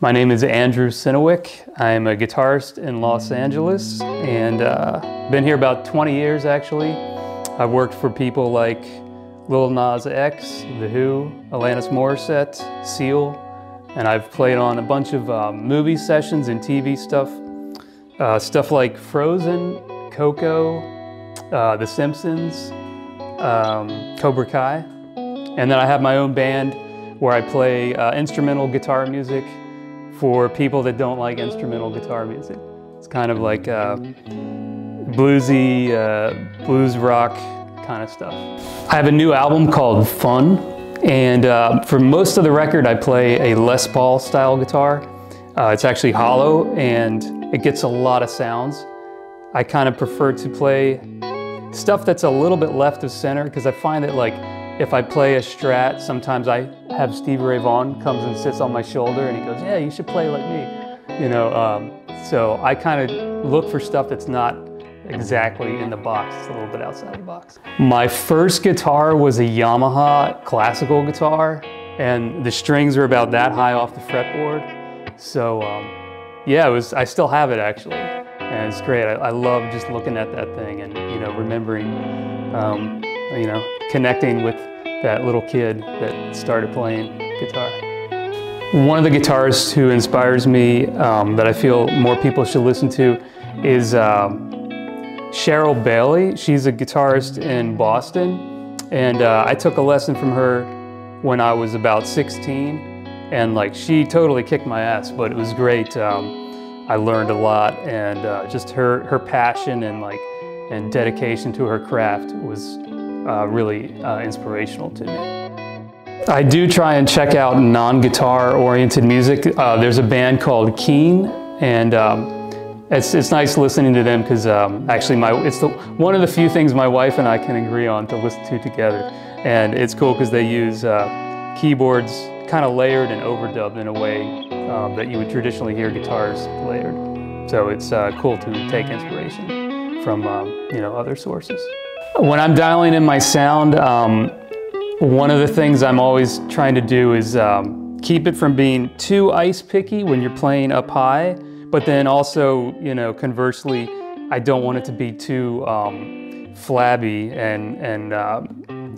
My name is Andrew Sinowick. I'm a guitarist in Los Angeles and been here about 20 years actually. I've worked for people like Lil Nas X, The Who, Alanis Morissette, Seal, and I've played on a bunch of movie sessions and TV stuff. Stuff like Frozen, Coco, The Simpsons, Cobra Kai. And then I have my own band where I play instrumental guitar music for people that don't like instrumental guitar music. It's kind of like bluesy, blues rock kind of stuff. I have a new album called Fun, and for most of the record I play a Les Paul style guitar. It's actually hollow and it gets a lot of sounds. I kind of prefer to play stuff that's a little bit left of center because I find that like if I play a Strat, sometimes I have Stevie Ray Vaughan comes and sits on my shoulder and he goes, yeah, you should play like me. You know, so I kind of look for stuff that's not exactly in the box. It's a little bit outside the box. My first guitar was a Yamaha classical guitar and the strings were about that high off the fretboard. So yeah, I still have it actually. And it's great. I love just looking at that thing and, you know, remembering, you know, connecting with that little kid that started playing guitar. One of the guitarists who inspires me that I feel more people should listen to is Cheryl Bailey. She's a guitarist in Boston, and I took a lesson from her when I was about 16, and like she totally kicked my ass, but it was great. I learned a lot, and just her passion and dedication to her craft was really inspirational to me. I do try and check out non-guitar oriented music. There's a band called Keen, and it's nice listening to them because actually it's one of the few things my wife and I can agree on to listen to together. And it's cool because they use keyboards kind of layered and overdubbed in a way that you would traditionally hear guitars layered. So it's cool to take inspiration from you know, other sources. When I'm dialing in my sound, one of the things I'm always trying to do is keep it from being too ice picky when you're playing up high, but then also, you know, conversely, I don't want it to be too flabby and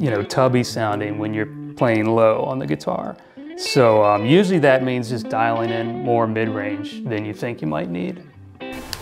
you know, tubby sounding when you're playing low on the guitar. So usually that means just dialing in more mid-range than you think you might need.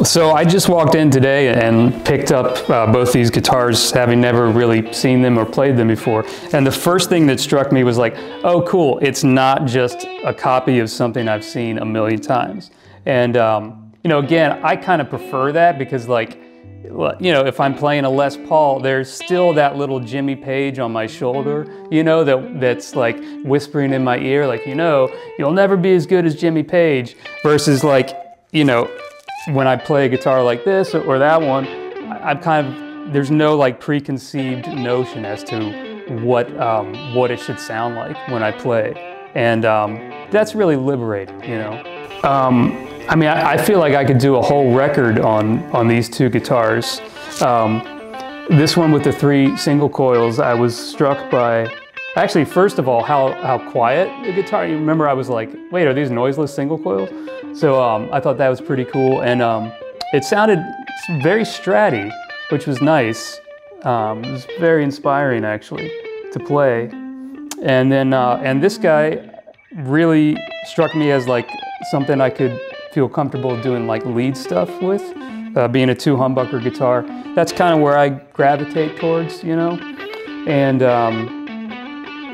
So I just walked in today and picked up both these guitars, having never really seen them or played them before. And the first thing that struck me was like, oh cool, it's not just a copy of something I've seen a million times. And you know, again, I kind of prefer that because like, you know, if I'm playing a Les Paul, there's still that little Jimmy Page on my shoulder, you know, that's like whispering in my ear, like, you know, you'll never be as good as Jimmy Page, versus like, you know, when I play a guitar like this or that one, I'm kind of, there's no like preconceived notion as to what it should sound like when I play. And that's really liberating, you know. I mean, I feel like I could do a whole record on these two guitars. This one with the 3 single coils, I was struck by, actually, first of all, how quiet the guitar. You remember I was like, wait, are these noiseless single coils? So I thought that was pretty cool, and it sounded very stratty, which was nice. It was very inspiring, actually, to play. And then, and this guy really struck me as like something I could feel comfortable doing like lead stuff with, being a 2 humbucker guitar. That's kind of where I gravitate towards, you know, and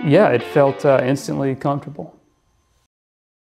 yeah, it felt instantly comfortable.